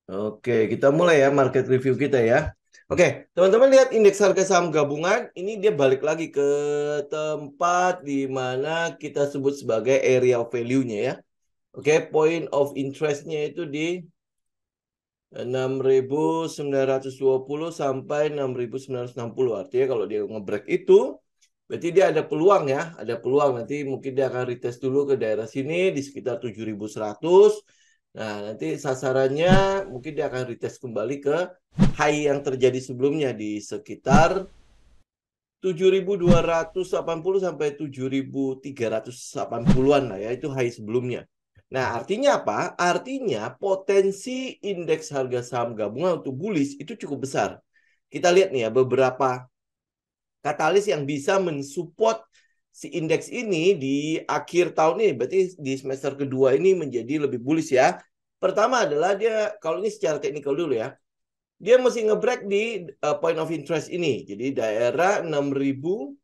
Oke, kita mulai ya market review kita ya. Oke, teman-teman lihat indeks harga saham gabungan, ini dia balik lagi ke tempat di mana kita sebut sebagai area of value-nya ya. Oke, point of interest-nya itu di 6.920 sampai 6.960. Artinya kalau dia nge-break itu, berarti dia ada peluang ya. Ada peluang nanti mungkin dia akan retest dulu ke daerah sini di sekitar 7.100. Nah, nanti sasarannya mungkin dia akan retest kembali ke high yang terjadi sebelumnya di sekitar 7.280 sampai 7.380-an lah ya. Itu high sebelumnya. Nah, artinya apa? Artinya potensi indeks harga saham gabungan untuk bullish itu cukup besar. Kita lihat nih ya beberapa katalis yang bisa mensupport si indeks ini di akhir tahun ini. Berarti di semester kedua ini menjadi lebih bullish ya. Pertama adalah dia, kalau ini secara teknikal dulu ya, dia mesti ngebreak di point of interest ini. Jadi daerah 6.920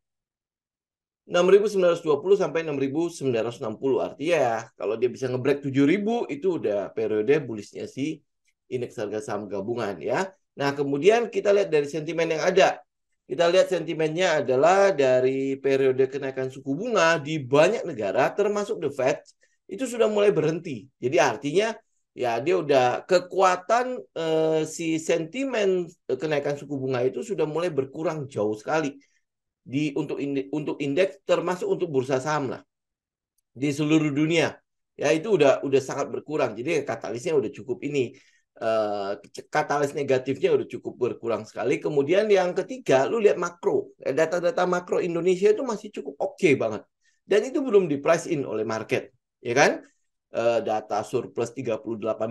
sampai 6.960. Artinya ya, kalau dia bisa ngebreak 7.000 itu udah periode bullishnya si indeks harga saham gabungan ya. Nah, kemudian kita lihat dari sentimen yang ada. Kita lihat sentimennya adalah dari periode kenaikan suku bunga di banyak negara termasuk The Fed itu sudah mulai berhenti. Jadi artinya ya dia udah kekuatan si sentimen kenaikan suku bunga itu sudah mulai berkurang jauh sekali di untuk indeks termasuk untuk bursa saham lah di seluruh dunia ya itu udah sangat berkurang jadi katalisnya udah cukup ini uh, katalis negatifnya udah cukup berkurang sekali. Kemudian yang ketiga lu lihat makro data-data makro Indonesia itu masih cukup oke banget dan itu belum di price in oleh market ya kan. Data surplus 38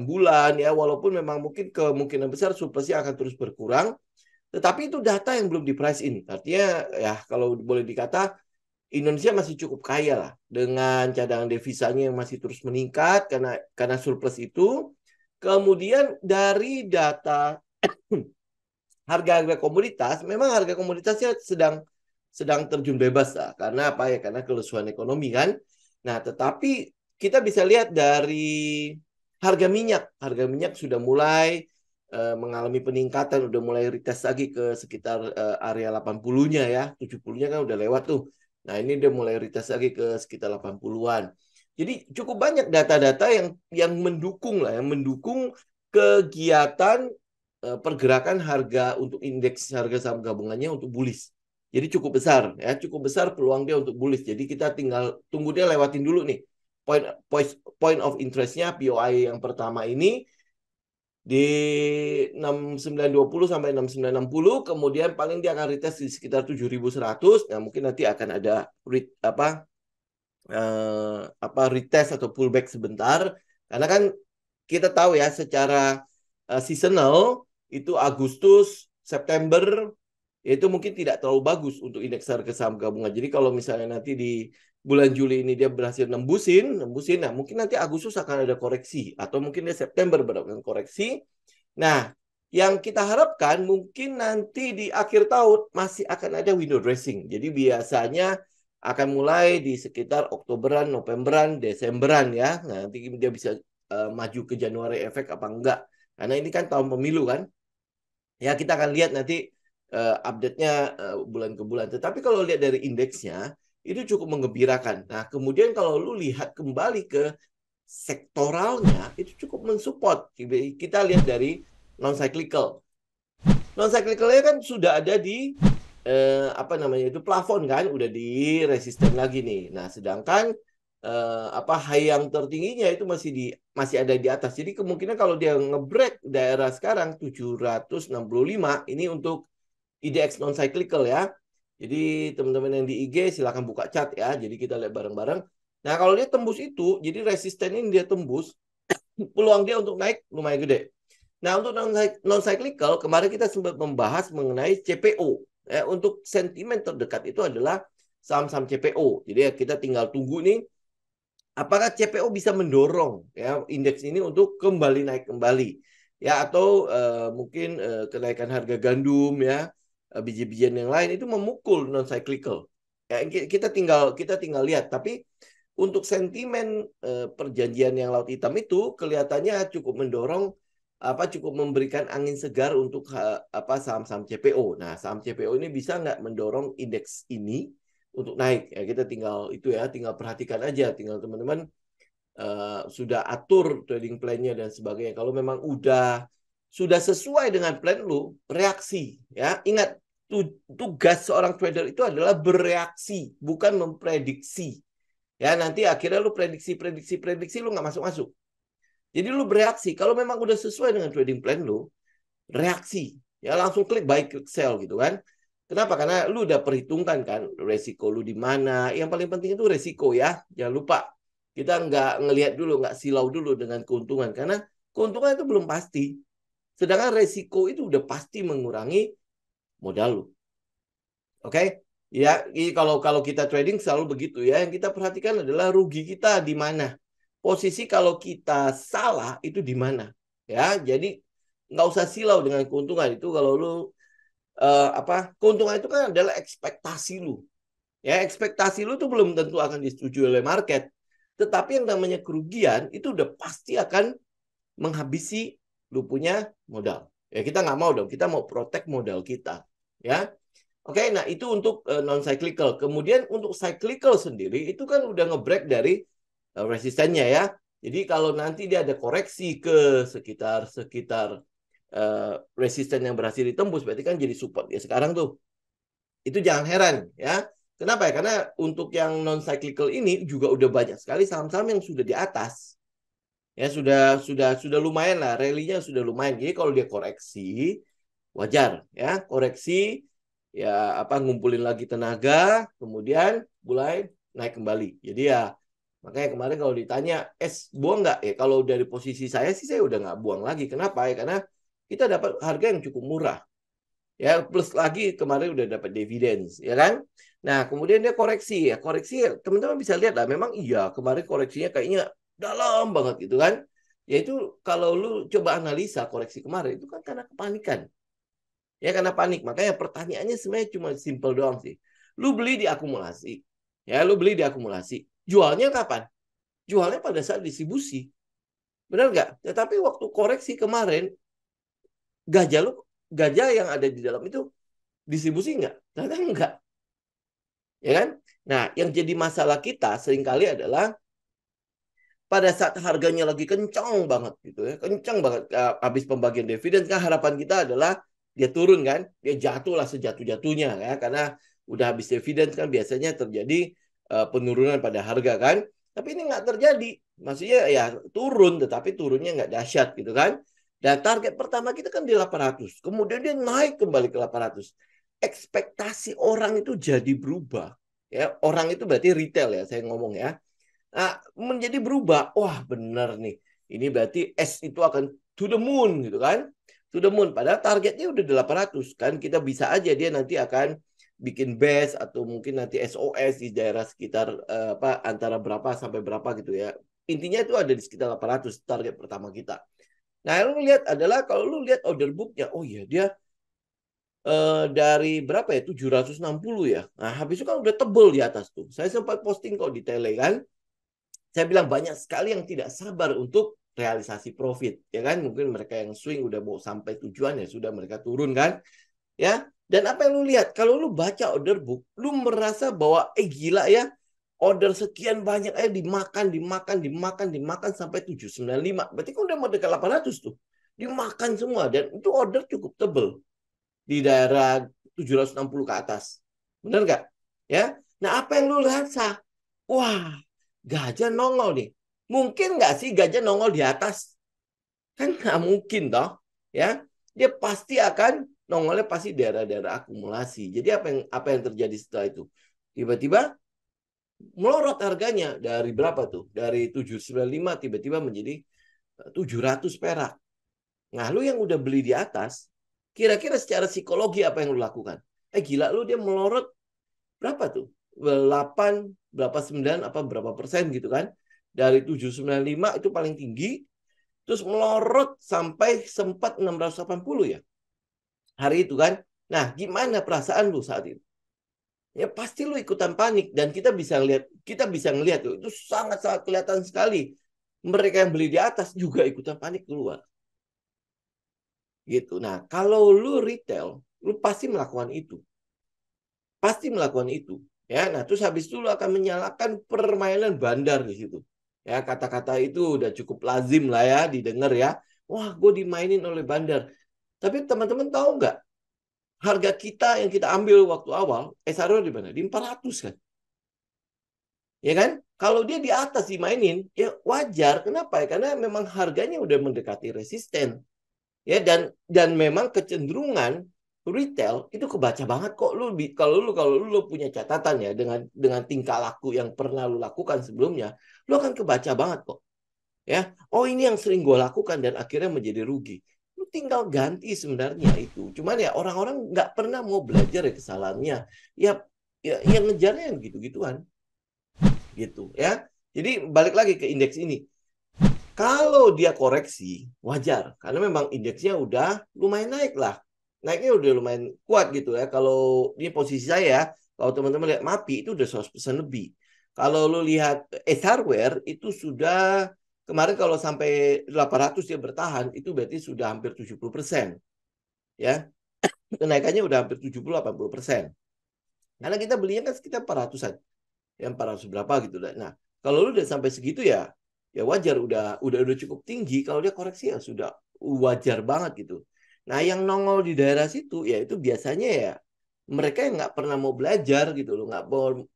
bulan ya walaupun memang mungkin kemungkinan besar surplusnya akan terus berkurang tetapi itu data yang belum di price in. Artinya ya kalau boleh dikata Indonesia masih cukup kaya lah dengan cadangan devisanya yang masih terus meningkat karena surplus itu. Kemudian dari data harga-harga komoditas, memang harga komoditasnya sedang terjun bebas lah. Karena apa ya? Karena kelesuan ekonomi kan. Nah, tetapi kita bisa lihat dari harga minyak. Harga minyak sudah mulai mengalami peningkatan, udah mulai retest lagi ke sekitar area 80-nya ya. 70-nya kan udah lewat tuh. Nah, ini udah mulai retest lagi ke sekitar 80-an. Jadi cukup banyak data-data yang mendukung lah, yang mendukung kegiatan pergerakan harga untuk indeks harga saham gabungannya untuk bullish. Jadi cukup besar ya, cukup besar peluang dia untuk bullish. Jadi kita tinggal tunggu dia lewatin dulu nih point point point of interest-nya POI yang pertama ini di 6.920 sampai 6.960, kemudian paling dia akan retest di sekitar 7.100. Nah, mungkin nanti akan ada retest atau pullback sebentar karena kan kita tahu ya secara seasonal itu Agustus, September itu mungkin tidak terlalu bagus untuk indeks harga saham gabungan. Jadi kalau misalnya nanti di bulan Juli ini dia berhasil nembusin, nah mungkin nanti Agustus akan ada koreksi atau mungkin dia September berdasarkan koreksi. Nah, yang kita harapkan mungkin nanti di akhir tahun masih akan ada window dressing. Jadi biasanya akan mulai di sekitar Oktoberan, Novemberan, Desemberan ya. Nah, nanti dia bisa maju ke Januari efek apa enggak. Karena ini kan tahun pemilu kan. Ya kita akan lihat nanti update-nya bulan ke bulan. Tetapi kalau lihat dari indeksnya, itu cukup mengembirakan. Nah, kemudian kalau lu lihat kembali ke sektoralnya, itu cukup mensupport. Kita lihat dari non-cyclical. Non-cyclicalnya kan sudah ada di apa namanya itu plafon kan, udah di resisten lagi nih. Nah, sedangkan apa high yang tertingginya itu masih ada di atas. Jadi kemungkinan kalau dia ngebreak daerah sekarang 765 ini untuk IDX non cyclical ya. Jadi teman-teman yang di IG silakan buka chat ya. Jadi kita lihat bareng-bareng. Nah, kalau dia tembus itu, jadi resisten ini dia tembus, peluang dia untuk naik lumayan gede. Nah, untuk non cyclical kemarin kita sempat membahas mengenai CPO. Ya, untuk sentimen terdekat itu adalah saham-saham CPO. Jadi ya, kita tinggal tunggu nih apakah CPO bisa mendorong ya indeks ini untuk kembali naik kembali ya atau mungkin kenaikan harga gandum ya biji-bijian yang lain itu memukul non cyclical ya kita tinggal lihat tapi untuk sentimen perjanjian yang laut hitam itu kelihatannya cukup mendorong cukup memberikan angin segar untuk saham-saham CPO. Nah, saham CPO ini bisa nggak mendorong indeks ini untuk naik? Ya, kita tinggal tinggal perhatikan aja, tinggal teman-teman sudah atur trading plan-nya dan sebagainya. Kalau memang sudah sesuai dengan plan lu, reaksi ya. Ingat, tugas seorang trader itu adalah bereaksi, bukan memprediksi. Ya, nanti akhirnya lu prediksi lu nggak masuk-masuk. Jadi lu bereaksi. Kalau memang udah sesuai dengan trading plan lu, reaksi. Ya langsung klik buy, klik sell gitu kan. Kenapa? Karena lu udah perhitungkan kan resiko lu di mana. Yang paling penting itu resiko ya. Jangan lupa. Kita nggak ngelihat dulu, nggak silau dulu dengan keuntungan. Karena keuntungan itu belum pasti. Sedangkan resiko itu udah pasti mengurangi modal lu. Oke? Ya, kalau kita trading selalu begitu ya. Yang kita perhatikan adalah rugi kita di mana. Posisi kalau kita salah itu di mana. Ya, jadi nggak usah silau dengan keuntungan itu. Kalau lu keuntungan itu kan adalah ekspektasi lu. Ya, ekspektasi lu tuh belum tentu akan disetujui oleh market. Tetapi yang namanya kerugian itu udah pasti akan menghabisi lu punya modal. Ya, kita nggak mau dong. Kita mau protect modal kita. Ya. Oke, nah itu untuk non-cyclical. Kemudian untuk cyclical sendiri, itu kan udah nge-break dari resistennya ya. Jadi kalau nanti dia ada koreksi ke sekitar resisten yang berhasil ditembus, berarti kan jadi support ya sekarang tuh. Itu jangan heran ya. Kenapa ya? Karena untuk yang non-cyclical ini juga udah banyak sekali saham-saham yang sudah di atas. Ya sudah lumayan lah, rally-nya sudah lumayan. Jadi kalau dia koreksi, wajar ya, koreksi ya ngumpulin lagi tenaga, kemudian mulai naik kembali. Jadi ya makanya kemarin kalau ditanya, buang nggak? Ya kalau dari posisi saya sih saya udah nggak buang lagi. Kenapa ya? Karena kita dapat harga yang cukup murah. Ya plus lagi kemarin udah dapat dividen, ya kan? Nah kemudian dia koreksi ya, teman-teman bisa lihat lah. Memang iya kemarin koreksinya kayaknya dalam banget gitu kan? Yaitu kalau lu coba analisa koreksi kemarin itu kan karena kepanikan. Ya karena panik. Makanya pertanyaannya sebenarnya cuma simple doang sih. Lu beli di akumulasi. Ya, lu beli di akumulasi. Jualnya kapan? Jualnya pada saat distribusi. Benar nggak? Tetapi waktu koreksi kemarin, gajah yang ada di dalam itu distribusi nggak? Ternyata enggak. Ya kan? Nah, yang jadi masalah kita seringkali adalah pada saat harganya lagi kencang banget gitu ya. Kencang banget habis pembagian dividen kan harapan kita adalah dia turun kan, dia jatuh lah sejatuh-jatuhnya ya karena udah habis dividen kan biasanya terjadi penurunan pada harga kan. Tapi ini nggak terjadi. Maksudnya ya turun tetapi turunnya nggak dahsyat gitu kan. Dan target pertama kita kan di 800. Kemudian dia naik kembali ke 800. Ekspektasi orang itu jadi berubah. Ya, orang itu berarti retail ya saya ngomong ya. Nah, menjadi berubah. Wah, benar nih. Ini berarti S itu akan to the moon gitu kan. To the moon. Padahal targetnya udah 800 kan. Kita bisa aja dia nanti akan bikin base atau mungkin nanti SOS di daerah sekitar antara berapa sampai berapa gitu ya. Intinya itu ada di sekitar 800 target pertama kita. Nah, lu lihat adalah kalau lu lihat order booknya, oh iya dia dari berapa ya 760 ya. Nah, habis itu kan udah tebel di atas tuh. Saya sempat posting kok di tele kan. Saya bilang banyak sekali yang tidak sabar untuk realisasi profit, ya kan? Mungkin mereka yang swing udah mau sampai tujuan ya sudah mereka turun kan, ya. Dan apa yang lu lihat? Kalau lu baca order book, lu merasa bahwa gila ya, order sekian banyak dimakan sampai 795. Berarti kan udah mau dekat 800 tuh. Dimakan semua dan itu order cukup tebel di daerah 760 ke atas. Benar nggak? Ya. Nah, apa yang lu rasa? Wah, gajah nongol nih. Mungkin nggak sih gajah nongol di atas? Kan nggak mungkin toh. Ya, dia pasti akan nongolnya pasti daerah-daerah akumulasi. Jadi apa yang terjadi setelah itu? Tiba-tiba melorot harganya dari berapa tuh? Dari 795 tiba-tiba menjadi 700 perak. Nah, lu yang udah beli di atas, kira-kira secara psikologi apa yang lu lakukan? Gila lu dia melorot berapa tuh? 8, berapa 9, berapa persen gitu kan. Dari 795 itu paling tinggi, terus melorot sampai sempat 680 ya. Hari itu kan. Nah, gimana perasaan lu saat itu? Ya pasti lu ikutan panik dan kita bisa ngelihat itu sangat-sangat kelihatan sekali. Mereka yang beli di atas juga ikutan panik keluar. Gitu. Nah, kalau lu retail, lu pasti melakukan itu. Pasti melakukan itu. Ya, nah terus habis itu lu akan menyalakan permainan bandar di situ. Ya, kata-kata itu udah cukup lazim lah ya didengar ya. Wah, gue dimainin oleh bandar. Tapi teman-teman tahu nggak? Harga kita yang kita ambil waktu awal, SRO di mana? Di 400 kan? Ya kan? Kalau dia di atas dimainin, ya wajar. Kenapa? Karena memang harganya udah mendekati resisten. Ya, dan memang kecenderungan retail itu kebaca banget kok. Lu punya catatan ya dengan tingkah laku yang pernah lu lakukan sebelumnya, lu akan kebaca banget kok. Ya, oh ini yang sering gue lakukan dan akhirnya menjadi rugi. Lu tinggal ganti sebenarnya itu. Cuman ya orang-orang nggak pernah mau belajar ya kesalahannya. Ya, yang ngejarnya yang gitu-gituan gitu ya. Jadi balik lagi ke indeks ini. Kalau dia koreksi, wajar. Karena memang indeksnya udah lumayan naik lah. Naiknya udah lumayan kuat gitu ya. Kalau ini posisi saya, kalau teman-teman lihat MAPI itu udah 100% lebih. Kalau lu lihat hardware itu sudah kemarin kalau sampai 800 dia bertahan, itu berarti sudah hampir 70%. Ya, kenaikannya udah hampir 70-80%. Karena kita belinya kan sekitar 400-an. Yang 400 berapa gitu. Nah, kalau lu udah sampai segitu ya wajar udah cukup tinggi. Kalau dia koreksi ya sudah wajar banget gitu. Nah, yang nongol di daerah situ ya itu biasanya ya mereka yang nggak pernah mau belajar gitu loh,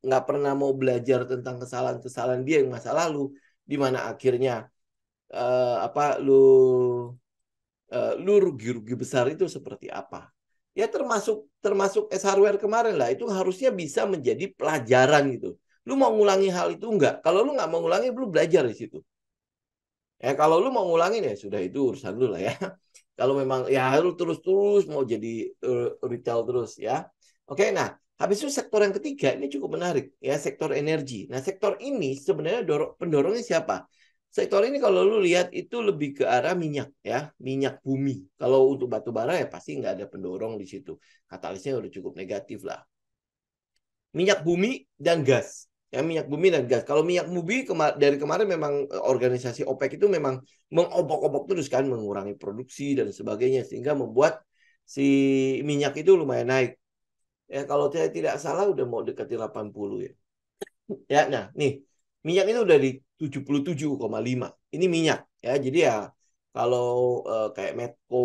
nggak pernah mau belajar tentang kesalahan-kesalahan dia yang masa lalu, di mana akhirnya lu rugi-rugi besar itu seperti apa? Ya termasuk termasuk S hardware kemarin lah itu harusnya bisa menjadi pelajaran gitu. Lu mau ngulangi hal itu enggak? Kalau lu nggak mau ngulangi, lu belajar di situ. Ya kalau lu mau ngulangin ya sudah itu urusan lu lah ya. Kalau memang ya lu terus-terus mau jadi retail terus ya. Oke, nah habis itu sektor yang ketiga ini cukup menarik ya, sektor energi. Nah sektor ini sebenarnya pendorongnya siapa? Sektor ini kalau lu lihat itu lebih ke arah minyak ya, minyak bumi. Kalau untuk batu bara ya pasti nggak ada pendorong di situ. Katalisnya udah cukup negatif lah. Minyak bumi dan gas. Ya, minyak bumi dan gas. Kalau minyak bumi dari kemarin memang organisasi OPEC itu memang mengobok-obok terus kan, mengurangi produksi dan sebagainya sehingga membuat si minyak itu lumayan naik. Ya, kalau saya tidak salah udah mau dekati 80 ya. Ya, nah, nih. Minyak itu udah di 77,5. Ini minyak ya. Jadi ya kalau kayak Medco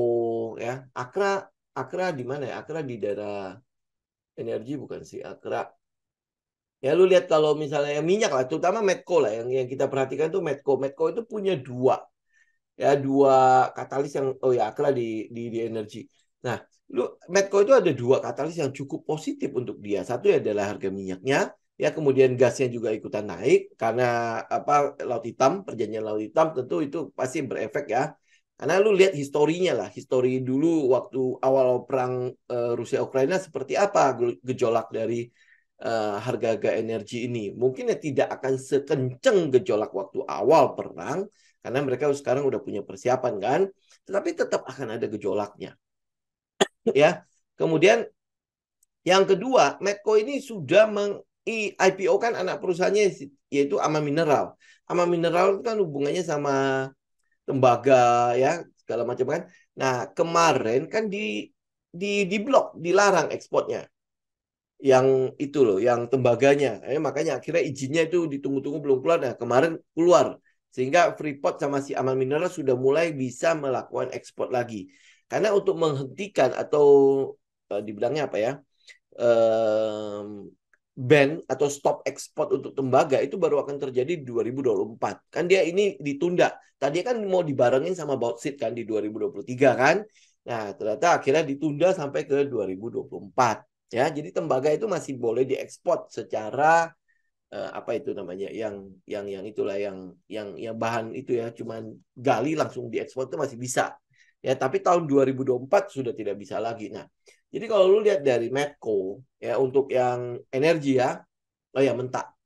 ya, Akra di mana ya? Akra di daerah energi bukan sih? Akra. Ya lu lihat kalau misalnya yang minyak lah, terutama Medco lah yang kita perhatikan tuh Medco. Medco itu punya dua katalis yang Akra di energi. Nah, Medco itu ada dua katalis yang cukup positif untuk dia. Satu adalah harga minyaknya, ya kemudian gasnya juga ikutan naik karena apa Laut Hitam, perjanjian Laut Hitam tentu itu pasti berefek ya. Karena lu lihat historinya lah, histori dulu waktu awal perang Rusia Ukraina seperti apa gejolak dari harga-harga energi ini. Mungkin ya tidak akan sekenceng gejolak waktu awal perang, karena mereka sekarang udah punya persiapan kan, tetapi tetap akan ada gejolaknya. Ya, kemudian yang kedua, Medco ini sudah IPO kan anak perusahaannya yaitu Ama Mineral. Ama Mineral itu kan hubungannya sama tembaga ya segala macam kan. Nah kemarin kan di blok dilarang ekspornya yang itu loh, yang tembaganya. Makanya akhirnya izinnya itu ditunggu-tunggu belum keluar. Nah, kemarin keluar. Sehingga Freeport sama si Aman Mineral sudah mulai bisa melakukan ekspor lagi. Karena untuk menghentikan atau dibilangnya apa ya, ban atau stop ekspor untuk tembaga itu baru akan terjadi di 2024. Kan dia ini ditunda. Tadi kan mau dibarengin sama bauxite kan di 2023 kan. Nah, ternyata akhirnya ditunda sampai ke 2024. Ya, jadi tembaga itu masih boleh diekspor secara apa itu namanya yang itulah yang bahan itu ya cuman gali langsung diekspor itu masih bisa. Ya, tapi tahun 2024 sudah tidak bisa lagi. Nah, jadi kalau lu lihat dari Medco ya untuk yang energi ya, oh ya mentah.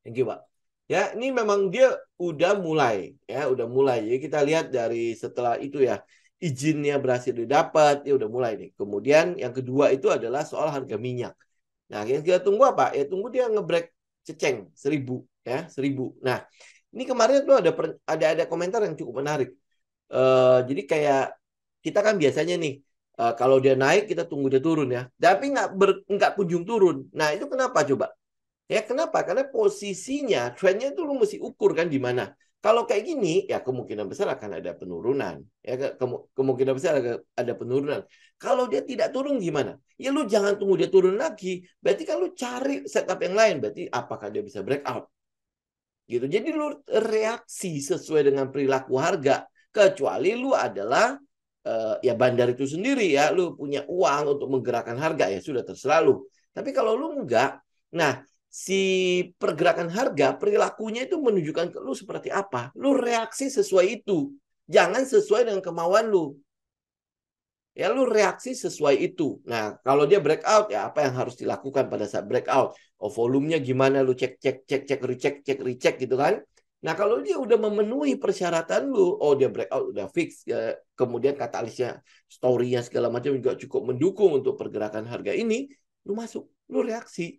Thank you, Pak. Ya, ini memang dia udah mulai. Jadi kita lihat dari setelah itu ya izinnya berhasil didapat, ya udah mulai nih. Kemudian yang kedua itu adalah soal harga minyak. Nah, yang kita tunggu apa? Ya tunggu dia ngebreak ceceng 1000 ya, 1000. Nah, ini kemarin tuh ada komentar yang cukup menarik. Jadi kayak kita kan biasanya nih, kalau dia naik kita tunggu dia turun ya. Tapi nggak kunjung turun. Nah itu kenapa coba? Ya kenapa? Karena posisinya, trennya itu lu mesti ukur kan di mana. Kalau kayak gini, ya kemungkinan besar akan ada penurunan. Ya kemungkinan besar ada penurunan. Kalau dia tidak turun gimana? Ya lu jangan tunggu dia turun lagi. Berarti kan lu cari setup yang lain. Berarti apakah dia bisa breakout? Gitu. Jadi lu reaksi sesuai dengan perilaku harga. Kecuali lu adalah ya bandar itu sendiri ya. Lu punya uang untuk menggerakkan harga ya sudah terserah lu. Tapi kalau lu enggak, nah si pergerakan harga perilakunya itu menunjukkan ke lu seperti apa. Lu reaksi sesuai itu. Jangan sesuai dengan kemauan lu. Ya lu reaksi sesuai itu. Nah, kalau dia breakout ya apa yang harus dilakukan pada saat breakout? Oh, volumenya gimana lu cek recheck gitu kan. Nah, kalau dia udah memenuhi persyaratan lu, oh dia breakout udah fix ya, kemudian katalisnya, story-nya segala macam juga cukup mendukung untuk pergerakan harga ini, lu masuk, lu reaksi.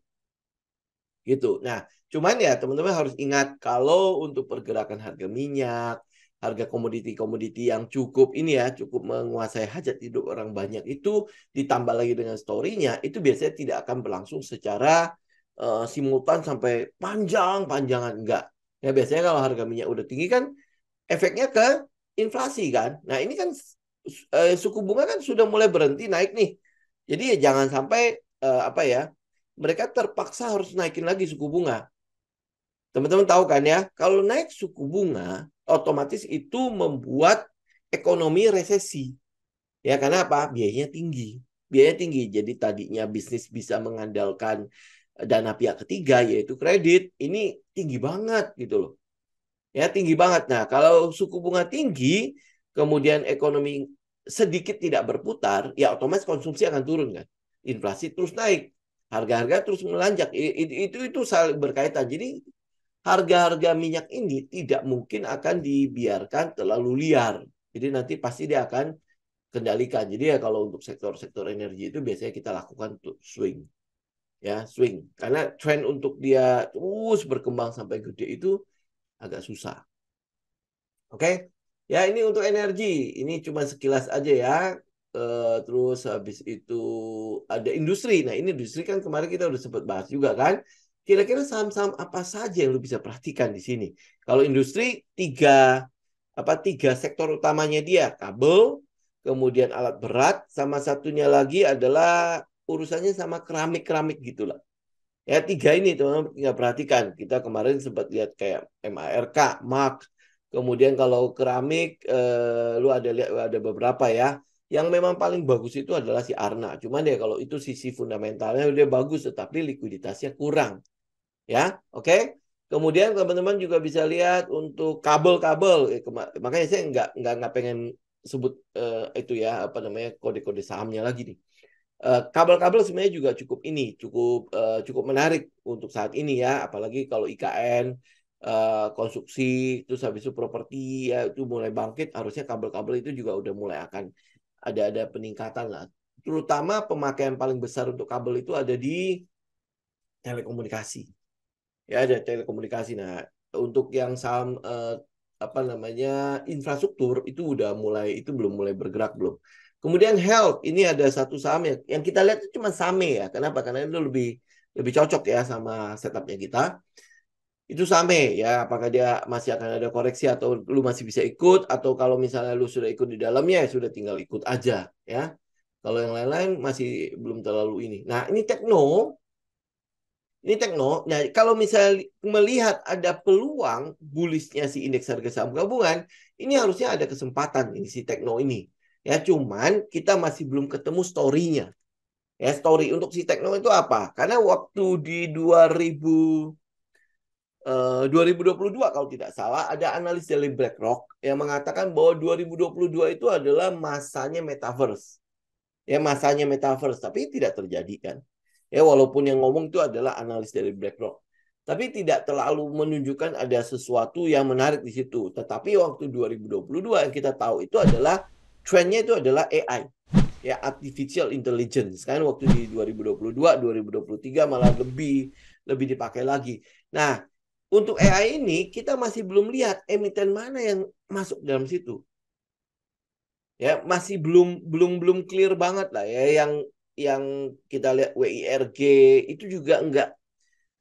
Gitu. Nah, cuman ya teman-teman harus ingat kalau untuk pergerakan harga minyak, harga komoditi-komoditi yang cukup ini ya, cukup menguasai hajat hidup orang banyak itu ditambah lagi dengan story-nya, itu biasanya tidak akan berlangsung secara simultan sampai panjang-panjangan enggak. Ya biasanya kalau harga minyak udah tinggi kan efeknya ke inflasi kan. Nah, ini kan suku bunga kan sudah mulai berhenti naik nih. Jadi ya jangan sampai apa ya, mereka terpaksa harus naikin lagi suku bunga. Teman-teman tahu kan ya, kalau naik suku bunga, otomatis itu membuat ekonomi resesi. Ya, karena apa? Biayanya tinggi. Biaya tinggi. Jadi tadinya bisnis bisa mengandalkan dana pihak ketiga, yaitu kredit. Ini tinggi banget gitu loh. Ya, tinggi banget. Nah, kalau suku bunga tinggi, kemudian ekonomi sedikit tidak berputar, ya otomatis konsumsi akan turun kan. Inflasi terus naik. Harga-harga terus melanjak. Itu saling berkaitan. Jadi harga-harga minyak ini tidak mungkin akan dibiarkan terlalu liar. Jadi nanti pasti dia akan kendalikan. Jadi ya kalau untuk sektor-sektor energi itu biasanya kita lakukan untuk swing. Ya, swing. Karena tren untuk dia terus berkembang sampai gede itu agak susah. Oke. Ya, ini untuk energi. Ini cuma sekilas aja ya. Terus habis itu ada industri. Nah, ini industri kan kemarin kita udah sempat bahas juga kan. Kira-kira saham-saham apa saja yang lu bisa perhatikan di sini? Kalau industri tiga sektor utamanya dia, kabel, kemudian alat berat, sama satunya lagi adalah urusannya sama keramik-keramik gitulah. Ya, tiga ini teman-teman tinggal perhatikan. Kita kemarin sempat lihat kayak MARK, MARK. Kemudian kalau keramik, lu ada beberapa ya. Yang memang paling bagus itu adalah si Arna. Cuman ya kalau itu sisi fundamentalnya udah bagus, tetapi likuiditasnya kurang. Ya, oke. Kemudian teman-teman juga bisa lihat untuk kabel-kabel. Makanya saya nggak pengen sebut itu ya apa namanya kode-kode sahamnya lagi nih. Kabel-kabel sebenarnya juga cukup menarik untuk saat ini ya, apalagi kalau IKN konstruksi terus habis itu properti ya itu mulai bangkit, harusnya kabel-kabel itu juga udah mulai akan ada peningkatan lah. Terutama pemakaian paling besar untuk kabel itu ada di telekomunikasi. Ya ada telekomunikasi. Nah, untuk yang saham apa namanya infrastruktur itu itu belum mulai bergerak belum. Kemudian health, ini ada satu saham yang kita lihat itu cuma SAME ya. Kenapa? Karena itu lebih cocok ya sama setupnya kita. Itu SAME ya. Apakah dia masih akan ada koreksi atau lu masih bisa ikut, atau kalau misalnya lu sudah ikut di dalamnya ya sudah tinggal ikut aja ya. Kalau yang lain-lain masih belum terlalu ini. Nah, ini Tekno. Nah, kalau misalnya melihat ada peluang bullishnya si indeks harga saham gabungan, ini harusnya ada kesempatan ini si Tekno ini. Ya, cuman kita masih belum ketemu story-nya. Ya, story untuk si Tekno itu apa? Karena waktu di 2022 kalau tidak salah ada analis dari BlackRock yang mengatakan bahwa 2022 itu adalah masanya metaverse. Ya, masanya metaverse, tapi tidak terjadi kan. Ya, walaupun yang ngomong itu adalah analis dari BlackRock. Tapi tidak terlalu menunjukkan ada sesuatu yang menarik di situ. Tetapi waktu 2022 yang kita tahu itu adalah trennya itu adalah AI. Ya, artificial intelligence. Kan waktu di 2022, 2023 malah lebih dipakai lagi. Nah, untuk AI ini kita masih belum lihat emiten mana yang masuk dalam situ. Ya, masih belum clear banget lah ya. Yang kita lihat WIRG itu juga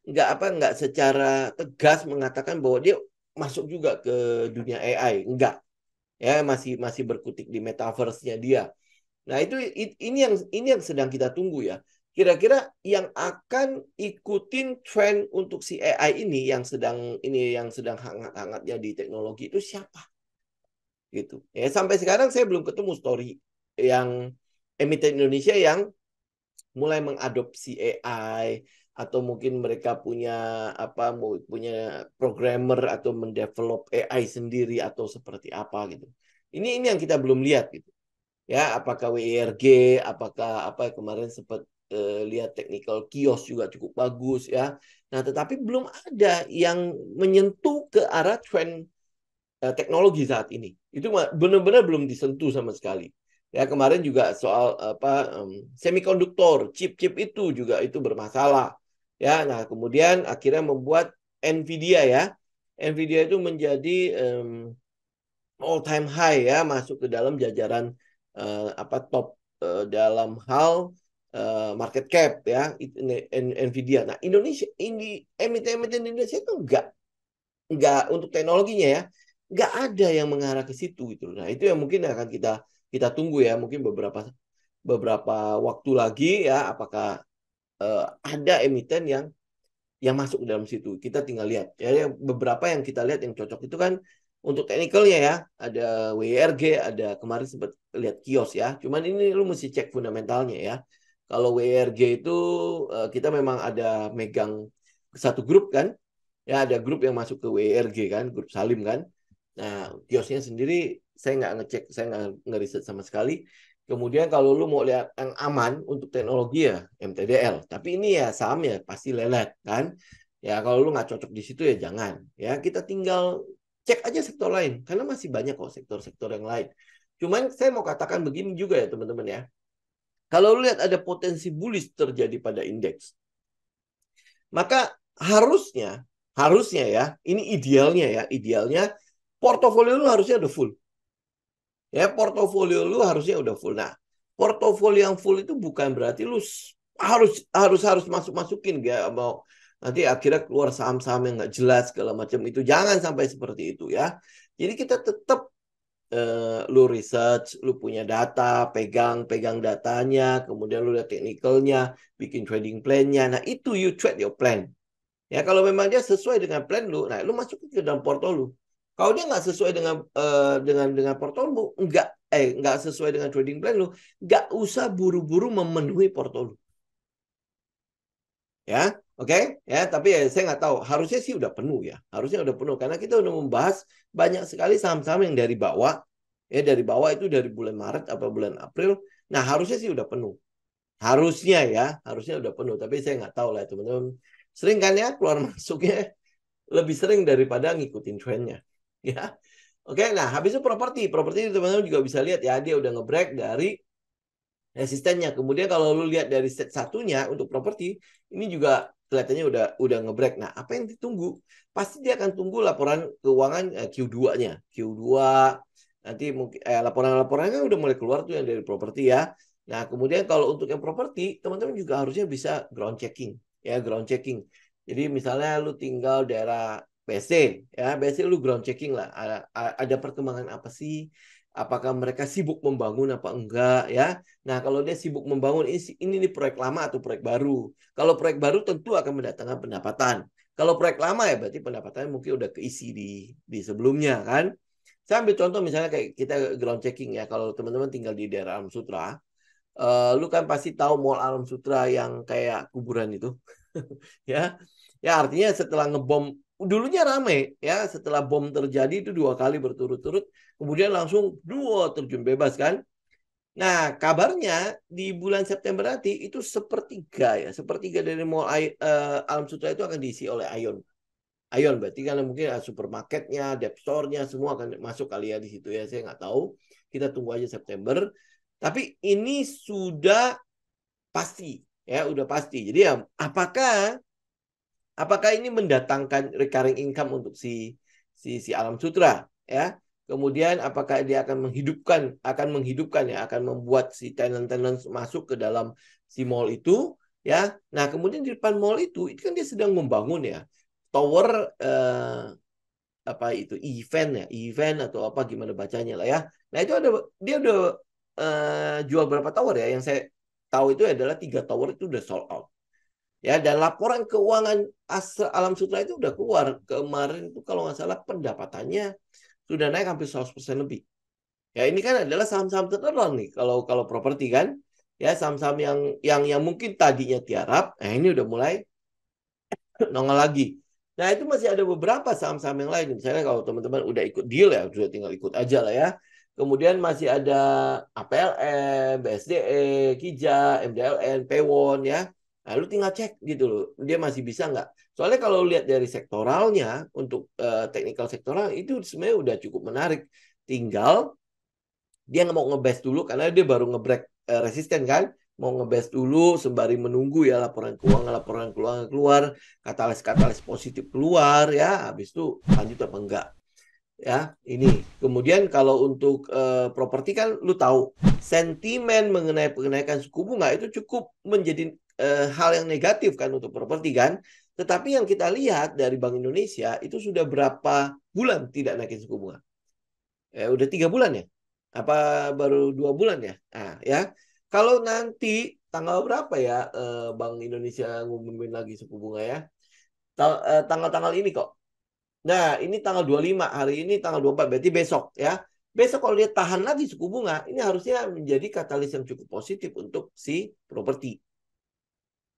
nggak secara tegas mengatakan bahwa dia masuk juga ke dunia AI. Enggak. Ya, masih berkutik di metaverse-nya dia. Nah, ini yang sedang kita tunggu ya. Kira-kira yang akan ikutin tren untuk si AI ini yang sedang hangat-hangatnya di teknologi itu siapa? Gitu. Ya, sampai sekarang saya belum ketemu story yang emiten Indonesia yang mulai mengadopsi AI atau mungkin mereka punya programmer atau mendevelop AI sendiri atau seperti apa gitu. Ini yang kita belum lihat gitu. Ya, apakah WIRG, apakah apa kemarin sempat lihat technical kios juga cukup bagus ya. Nah, tetapi belum ada yang menyentuh ke arah tren teknologi saat ini. Itu benar-benar belum disentuh sama sekali. Ya, kemarin juga soal semikonduktor, chip-chip itu juga itu bermasalah. Ya, nah kemudian akhirnya membuat Nvidia ya. Nvidia itu menjadi all time high ya, masuk ke dalam jajaran top dalam hal market cap ya, Nvidia. Nah, Indonesia ini emiten-emiten Indonesia itu enggak untuk teknologinya ya, nggak ada yang mengarah ke situ gitu. Nah, itu yang mungkin akan kita kita tunggu ya, mungkin beberapa beberapa waktu lagi ya, apakah ada emiten yang masuk ke dalam situ. Kita tinggal lihat. Ya, beberapa yang kita lihat yang cocok itu kan untuk teknikalnya ya, ada WIRG, ada kemarin sempat lihat kios ya. Cuman ini lu mesti cek fundamentalnya ya. Kalau WIRG itu kita memang ada megang satu grup kan, ya ada grup yang masuk ke WIRG kan, grup Salim kan. Nah, kiosnya sendiri saya nggak ngecek, saya nggak ngeriset sama sekali. Kemudian kalau lu mau lihat yang aman untuk teknologi ya MTDL. Tapi ini ya sahamnya pasti lelet kan. Ya kalau lu nggak cocok di situ ya jangan. Ya kita tinggal cek aja sektor lain. Karena masih banyak kok sektor-sektor yang lain. Cuman saya mau katakan begini juga ya teman-teman ya. Kalau lu lihat ada potensi bullish terjadi pada indeks, maka harusnya ya, ini idealnya portofolio lu harusnya udah full. Ya, portofolio lu harusnya udah full. Nah, portofolio yang full itu bukan berarti lu harus masuk-masukin gak mau nanti akhirnya keluar saham-saham yang nggak jelas segala macam itu. Jangan sampai seperti itu ya. Jadi kita tetap lu research, lu punya data, pegang datanya, kemudian lu lihat teknikalnya, bikin trading plan-nya. Nah, itu you trade your plan. Ya, kalau memang dia sesuai dengan plan lu, nah lu masuk ke dalam portol lu. Kalau dia nggak sesuai dengan portol lu, nggak sesuai dengan trading plan lu, nggak usah buru-buru memenuhi portol lu. Ya, oke, ya. Tapi ya saya nggak tahu. Harusnya sih udah penuh ya. Harusnya udah penuh karena kita udah membahas banyak sekali saham-saham yang dari bawah. Ya, dari bawah itu dari bulan Maret apa bulan April. Nah, harusnya sih udah penuh. Harusnya udah penuh. Tapi saya nggak tahu lah teman-teman. Sering kan ya keluar masuknya lebih sering daripada ngikutin trennya. Ya. Oke, nah habis itu properti. Properti teman-teman juga bisa lihat ya, dia udah nge-break dari resistennya. Kemudian kalau lu lihat dari set satunya untuk properti, ini juga kelihatannya udah nge-break. Nah, apa yang ditunggu? Pasti dia akan tunggu laporan keuangan Q2-nya. Q2 nanti mungkin laporan-laporannya kan udah mulai keluar tuh yang dari properti ya. Nah, kemudian kalau untuk yang properti, teman-teman juga harusnya bisa ground checking. Ya, ground checking. Jadi misalnya lu tinggal daerah BC, ya BC lu ground checking lah. Ada perkembangan apa sih? Apakah mereka sibuk membangun apa enggak ya? Nah, kalau dia sibuk membangun ini proyek lama atau proyek baru. Kalau proyek baru tentu akan mendatangkan pendapatan. Kalau proyek lama ya berarti pendapatannya mungkin udah keisi di sebelumnya kan. Saya ambil contoh misalnya kayak kita ground checking ya. Kalau teman-teman tinggal di daerah Alam Sutra, lu kan pasti tahu Mall Alam Sutra yang kayak kuburan itu. Ya. Ya artinya setelah ngebom dulunya rame ya, setelah bom terjadi itu 2 kali berturut-turut, kemudian langsung terjun bebas kan. Nah, kabarnya di bulan September nanti itu sepertiga dari mall Alam Sutra itu akan diisi oleh Ion. Ion berarti kan mungkin supermarketnya, dep store-nya semua akan masuk kali ya di situ ya. Saya nggak tahu. Kita tunggu aja September. Tapi ini sudah pasti ya, udah pasti. Jadi ya, apakah ini mendatangkan recurring income untuk si Alam Sutra ya? Kemudian apakah dia akan menghidupkan ya, akan membuat si tenant-tenant masuk ke dalam si mall itu ya. Nah, kemudian di depan mall itu kan dia sedang membangun ya tower apa itu event atau apa gimana bacanya lah ya. Nah, itu dia udah jual berapa tower ya? Yang saya tahu itu adalah 3 tower itu udah sold out. Ya, dan laporan keuangan Alam Sutera itu udah keluar kemarin itu kalau nggak salah pendapatannya sudah naik hampir 100% lebih. Ya, ini kan adalah saham-saham terkenal nih kalau properti kan. Ya, saham-saham yang mungkin tadinya tiarap, nah ini udah mulai nongol lagi. Nah, itu masih ada beberapa saham-saham yang lain. Misalnya kalau teman-teman udah ikut deal ya, sudah tinggal ikut aja lah ya. Kemudian masih ada APLN, BSDE, Kija, MDLN, Pewon ya. Nah, lu tinggal cek gitu loh. Dia masih bisa nggak? Soalnya kalau lihat dari sektoralnya, untuk teknikal sektoral, itu sebenarnya udah cukup menarik. Tinggal dia nggak mau ngebest dulu karena dia baru ngebreak resisten kan, mau ngebest dulu sembari menunggu ya laporan keuangan keluar, katalis positif keluar ya, habis itu lanjut apa enggak ya. Ini kemudian kalau untuk properti kan lu tahu sentimen mengenai kenaikan suku bunga itu cukup menjadi hal yang negatif kan untuk properti kan. Tetapi yang kita lihat dari Bank Indonesia itu sudah berapa bulan tidak naikin suku bunga? Udah 3 bulan ya? Apa baru 2 bulan ya? Nah, ya. Kalau nanti tanggal berapa ya Bank Indonesia ngumumin lagi suku bunga ya? Tanggal-tanggal ini kok. Nah, ini tanggal 25, hari ini tanggal 24, berarti besok ya. Besok kalau dia tahan lagi suku bunga, ini harusnya menjadi katalis yang cukup positif untuk si properti.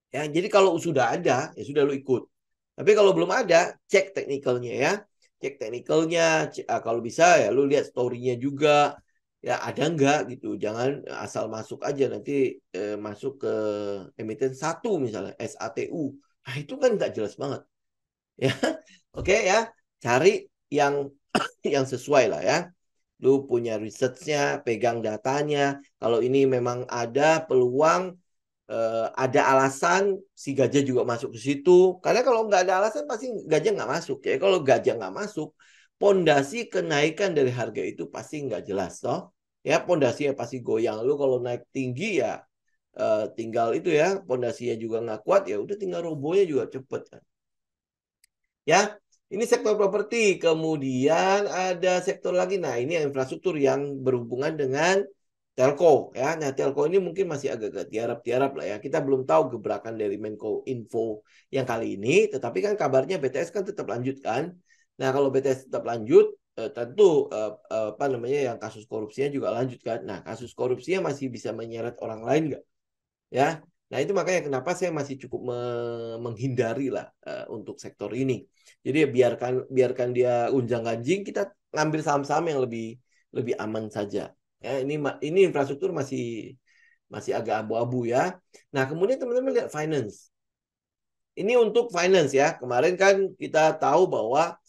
Ya, jadi kalau sudah ada, ya sudah lu ikut. Tapi kalau belum ada, cek teknikalnya ya. Cek teknikalnya, kalau bisa ya lu lihat story-nya juga. Ya ada nggak gitu. Jangan asal masuk aja nanti masuk ke emiten 1 misalnya, SATU. Nah itu kan nggak jelas banget. Ya, oke ya. Cari yang yang sesuai lah ya. Lu punya research-nya, pegang datanya. Kalau ini memang ada peluang ada alasan si gajah juga masuk ke situ. Karena kalau nggak ada alasan pasti gajah nggak masuk. Ya kalau gajah nggak masuk, pondasi kenaikan dari harga itu pasti nggak jelas, toh. Ya pondasinya pasti goyang. Lu kalau naik tinggi ya tinggal itu ya, pondasinya juga nggak kuat ya, udah tinggal robohnya juga cepet kan. Ya, ini sektor properti. Kemudian ada sektor lagi. Nah, ini infrastruktur yang berhubungan dengan telco ya. Nah, telco ini mungkin masih agak-agak tiarap-tiarap lah ya. Kita belum tahu gebrakan dari Menko Info yang kali ini, tetapi kan kabarnya BTS kan tetap lanjut kan. Nah, kalau BTS tetap lanjut, tentu apa namanya yang kasus korupsinya juga lanjut kan. Nah, kasus korupsinya masih bisa menyeret orang lain nggak? Ya. Nah, itu makanya kenapa saya masih cukup menghindari lah untuk sektor ini. Jadi ya biarkan dia unjang-ganjing, kita ngambil saham-saham yang lebih lebih aman saja. Ya, ini infrastruktur masih masih agak abu-abu ya. Nah, kemudian teman-teman lihat finance. Ini untuk finance ya. Kemarin kan kita tahu bahwa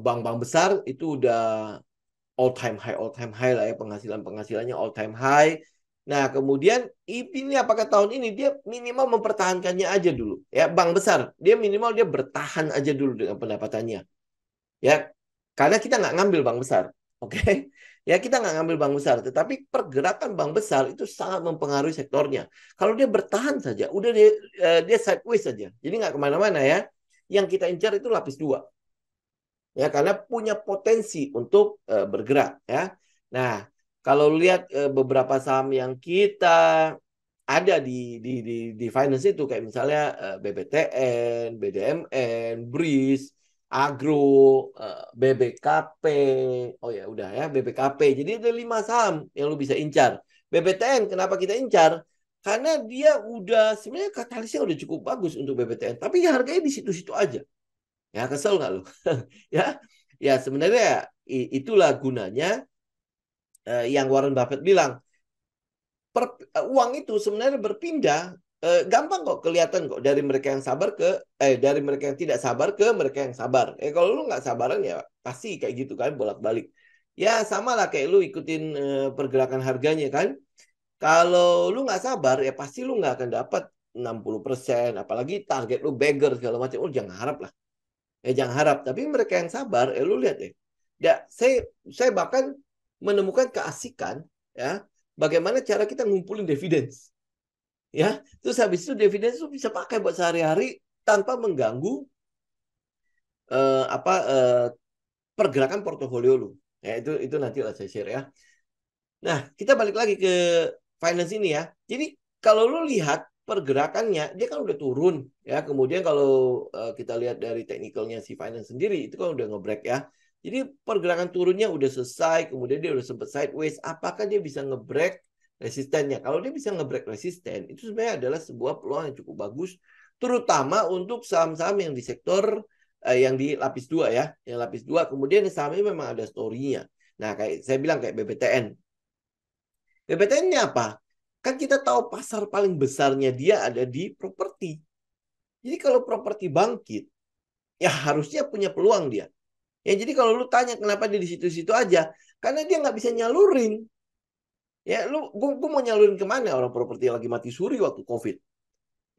bank-bank besar itu udah all time high lah ya, penghasilannya all time high. Nah, kemudian ini apakah tahun ini dia minimal mempertahankannya aja dulu. Ya, bank besar, dia minimal dia bertahan aja dulu dengan pendapatannya. Ya, karena kita nggak ngambil bank besar. Oke. Okay? Ya, kita nggak ngambil bank besar, tetapi pergerakan bank besar itu sangat mempengaruhi sektornya. Kalau dia bertahan saja, udah dia sideways saja. Jadi nggak kemana-mana ya. Yang kita incar itu lapis 2 ya karena punya potensi untuk bergerak ya. Nah, kalau lihat beberapa saham yang kita ada di finance itu kayak misalnya BBTN, BDMN, BRIS, Agro, BBKP, oh ya udah ya BBKP. Jadi ada 5 saham yang lu bisa incar. BBTN kenapa kita incar? Karena dia udah sebenarnya katalisnya udah cukup bagus untuk BBTN, tapi harganya di situ-situ aja. Ya kesel nggak lu? Ya, ya sebenarnya itulah gunanya yang Warren Buffett bilang. Uang itu sebenarnya berpindah gampang kok kelihatan kok dari mereka yang sabar ke dari mereka yang tidak sabar ke mereka yang sabar. Kalau lu nggak sabaran ya pasti kayak gitu kan bolak-balik. Ya sama lah kayak lu ikutin pergerakan harganya kan. Kalau lu nggak sabar ya pasti lu nggak akan dapat 60%. Apalagi target lu beggar segala macam. Lu jangan harap lah. Jangan harap. Tapi mereka yang sabar, lu lihat deh. Ya, saya bahkan menemukan keasikan ya bagaimana cara kita ngumpulin dividen. Ya, terus habis itu dividen itu bisa pakai buat sehari-hari tanpa mengganggu apa pergerakan portofolio lu. Ya, itu nanti lah saya share ya. Nah, kita balik lagi ke finance ini ya. Jadi kalau lu lihat pergerakannya, dia kan udah turun ya. Kemudian kalau kita lihat dari teknikalnya si finance sendiri, itu kan udah ngebreak ya. Jadi pergerakan turunnya udah selesai, kemudian dia udah sempat sideways. Apakah dia bisa ngebreak resistennya? Kalau dia bisa ngebreak resisten, itu sebenarnya adalah sebuah peluang yang cukup bagus, terutama untuk saham-saham yang di sektor yang di lapis 2 ya. Yang lapis 2, kemudian sahamnya memang ada story-nya. Nah, kayak saya bilang kayak BBTN. BBTN-nya apa? Kan kita tahu pasar paling besarnya dia ada di properti. Jadi kalau properti bangkit, ya harusnya punya peluang dia. Ya jadi kalau lu tanya kenapa dia di situ-situ aja, karena dia nggak bisa nyalurin. Ya lu, gua mau nyalurin kemana orang properti lagi mati suri waktu COVID.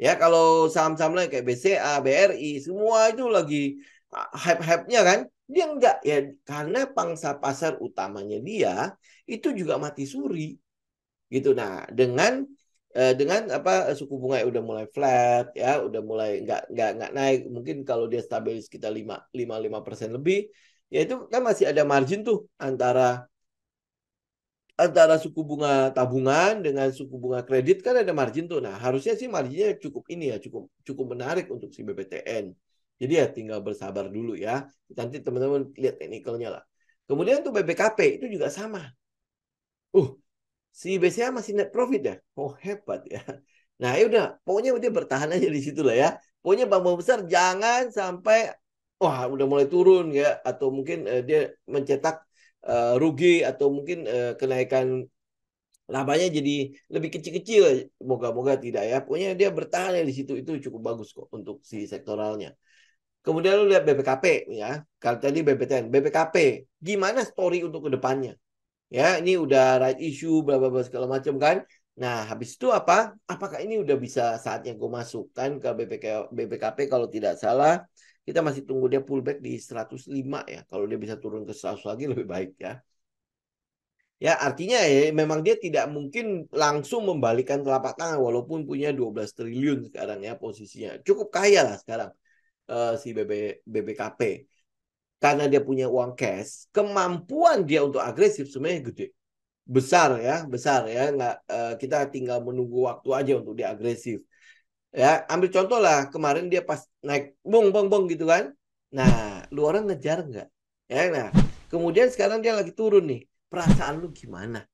Ya kalau saham-saham lain kayak BCA, BRI, semua itu lagi hype-hype-nya kan. Dia enggak ya karena pangsa pasar utamanya dia itu juga mati suri gitu. Nah, dengan apa suku bunga yang udah mulai flat ya, udah mulai nggak naik. Mungkin kalau dia stabil sekitar 5% lebih, ya itu kan masih ada margin tuh antara suku bunga tabungan dengan suku bunga kredit kan ada margin tuh. Nah, harusnya sih marginnya cukup ini ya, cukup cukup menarik untuk si BBTN. Jadi ya tinggal bersabar dulu ya. Nanti teman-teman lihat teknikalnya lah. Kemudian tuh BBKP itu juga sama. Uh, si BCA masih net profit ya. Oh, hebat ya. Nah, ya udah, pokoknya dia bertahan aja di situ lah ya. Pokoknya bank besar jangan sampai wah udah mulai turun ya atau mungkin dia mencetak rugi atau mungkin kenaikan labanya jadi lebih kecil-kecil. Moga-moga tidak ya. Pokoknya dia bertahan ya di situ itu cukup bagus kok untuk si sektoralnya. Kemudian lu lihat BBKP ya. Kalau tadi BBTN, BBKP gimana story untuk kedepannya? Ya, ini udah right issue, bla bla bla segala macam kan. Nah, habis itu apa? Apakah ini udah bisa saatnya gue masukkan ke BBKP kalau tidak salah? Kita masih tunggu dia pullback di 105 ya. Kalau dia bisa turun ke 100 lagi lebih baik ya. Ya, artinya ya memang dia tidak mungkin langsung membalikkan telapak tangan walaupun punya 12 triliun sekarang ya posisinya. Cukup kaya lah sekarang si BBKP. Karena dia punya uang cash, kemampuan dia untuk agresif sebenarnya gede. Besar ya, nggak kita tinggal menunggu waktu aja untuk dia agresif. Ya, ambil contoh lah kemarin dia pas naik bong bong bong gitu kan. Nah, lu orang ngejar nggak? Ya, nah, kemudian sekarang dia lagi turun nih. Perasaan lu gimana?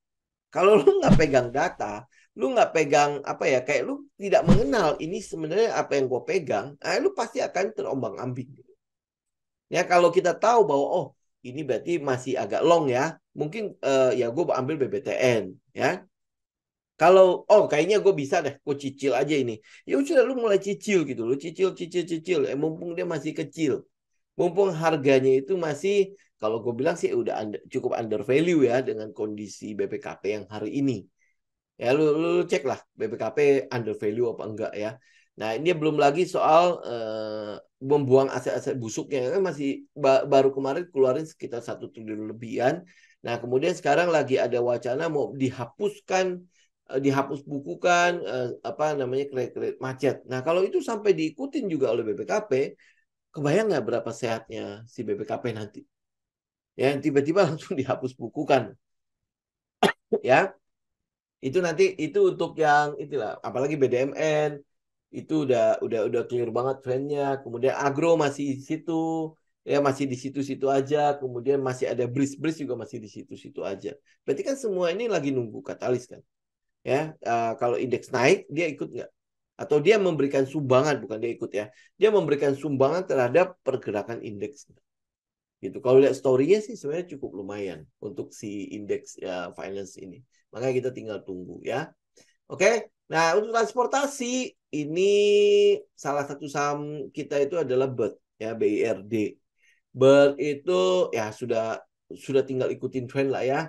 Kalau lu nggak pegang data, lu nggak pegang apa ya, kayak lu tidak mengenal ini sebenarnya apa yang gue pegang, lu pasti akan terombang-ambing. Ya kalau kita tahu bahwa oh ini berarti masih agak long ya, mungkin ya gue ambil BBTN ya. Kalau oh kayaknya gue bisa deh, gue cicil aja ini. Ya sudah lu mulai cicil gitu, lu cicil. Mumpung dia masih kecil, mumpung harganya itu masih kalau gue bilang sih udah cukup under value ya dengan kondisi BPKP yang hari ini. Ya lu cek lah BPKP under value apa enggak ya. Nah ini belum lagi soal membuang aset-aset busuknya kan masih baru kemarin keluarin sekitar 1 triliun lebihan. Nah kemudian sekarang lagi ada wacana mau dihapuskan dihapus bukukan apa namanya kredit macet. Nah kalau itu sampai diikutin juga oleh BPKP, kebayang nggak berapa sehatnya si BPKP nanti? Ya tiba-tiba langsung dihapus bukukan ya. Itu nanti itu untuk yang itulah apalagi BDMN itu udah clear banget trendnya. Kemudian agro masih di situ ya masih di situ-situ aja. Kemudian masih ada bris juga masih di situ-situ aja. Berarti kan semua ini lagi nunggu katalis kan. Ya kalau indeks naik dia ikut nggak? Atau dia memberikan sumbangan bukan dia ikut ya. Dia memberikan sumbangan terhadap pergerakan indeks gitu. Kalau lihat story-nya sih sebenarnya cukup lumayan untuk si indeks ya, finance ini. Makanya kita tinggal tunggu ya. Oke. Nah, untuk transportasi ini salah satu saham kita itu adalah BIRD ya, BIRD. BIRD itu ya sudah tinggal ikutin tren lah ya.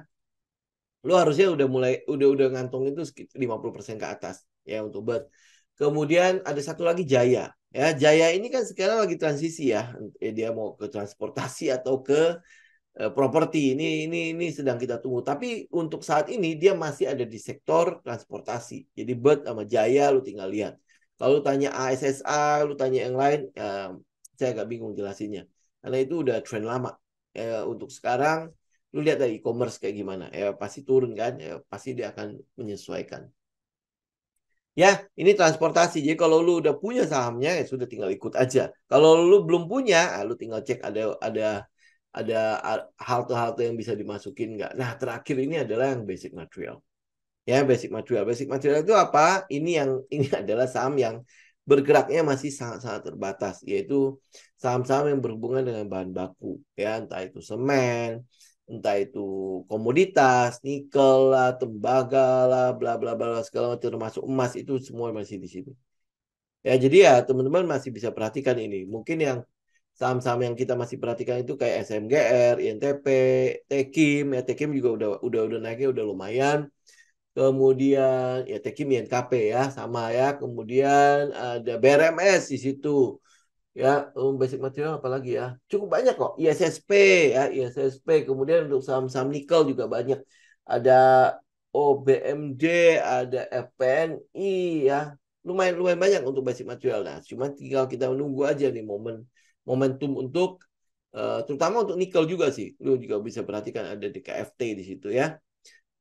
Lu harusnya udah mulai udah ngantong itu sekitar 50% ke atas ya untuk BIRD. Kemudian ada satu lagi Jaya. Ya, Jaya ini kan sekarang lagi transisi ya. Dia mau ke transportasi atau ke properti. Ini sedang kita tunggu. Tapi untuk saat ini dia masih ada di sektor transportasi. Jadi Bird sama Jaya lu tinggal lihat. Kalau lu tanya ASSA, lu tanya yang lain, saya agak bingung jelasinnya. Karena itu udah tren lama. Untuk sekarang, lu lihat dari e-commerce kayak gimana. Pasti turun kan. Pasti dia akan menyesuaikan. Ya, ini transportasi. Jadi kalau lu udah punya sahamnya, ya sudah tinggal ikut aja. Kalau lu belum punya, lu tinggal cek ada halte-halte yang bisa dimasukin nggak. Nah, terakhir ini adalah yang basic material. Ya, basic material. Basic material itu apa? Ini adalah saham yang bergeraknya masih sangat-sangat terbatas, yaitu saham-saham yang berhubungan dengan bahan baku, ya, entah itu semen, entah itu komoditas, nikel lah, tembaga lah, bla bla bla segala macam termasuk emas itu semua masih di situ. Ya, jadi ya teman-teman masih bisa perhatikan ini. Mungkin yang saham-saham yang kita masih perhatikan itu kayak SMGR, INTP, Tekim, ya Tekim juga udah naiknya udah lumayan. Kemudian ya Tekim INKP ya sama ya. Kemudian ada BRMS di situ. Ya, basic material apalagi ya. Cukup banyak kok. ISSP ya, ISSP. Kemudian untuk saham-saham nikel juga banyak. Ada OBMD, ada FPNI ya. Lumayan banyak untuk basic material. Nah, cuma tinggal kita menunggu aja nih momentum untuk terutama untuk nikel juga sih. Lu juga bisa perhatikan ada di KFT di situ ya.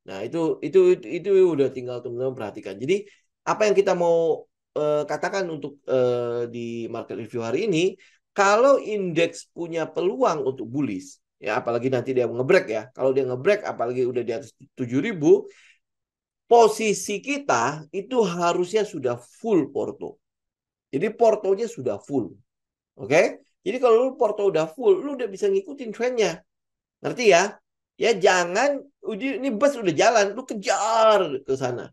Nah, itu udah tinggal teman-teman perhatikan. Jadi, apa yang kita mau katakan untuk di market review hari ini, kalau indeks punya peluang untuk bullish, ya apalagi nanti dia ngebreak ya. Kalau dia ngebreak apalagi udah di atas 7.000, posisi kita itu harusnya sudah full porto. Jadi portonya sudah full. Oke? Jadi kalau lu porto udah full, lu udah bisa ngikutin trennya. Ngerti ya? Ya jangan ini bus udah jalan, lu kejar ke sana.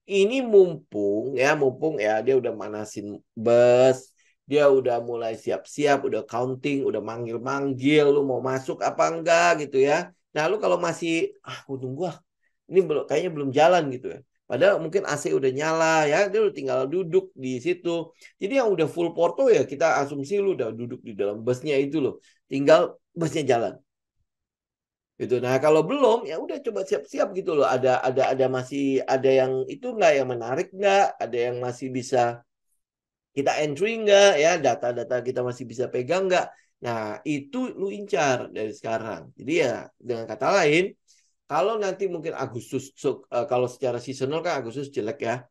Ini mumpung ya dia udah manasin bus, dia udah mulai siap-siap, udah counting, udah manggil-manggil, lu mau masuk apa enggak gitu ya. Nah, lu kalau masih aku tunggu ini kayaknya belum jalan gitu ya. Padahal mungkin AC udah nyala ya, dia udah tinggal duduk di situ. Jadi yang udah full porto ya kita asumsi lu udah duduk di dalam busnya itu loh. Tinggal busnya jalan gitu. Nah, kalau belum ya udah coba siap-siap gitu loh. Ada masih ada yang itu enggak yang menarik enggak? Ada yang masih bisa kita entry enggak ya? Data-data kita masih bisa pegang enggak? Nah, itu lu incar dari sekarang. Jadi ya dengan kata lain, kalau nanti mungkin Agustus kalau secara seasonal kan Agustus jelek ya.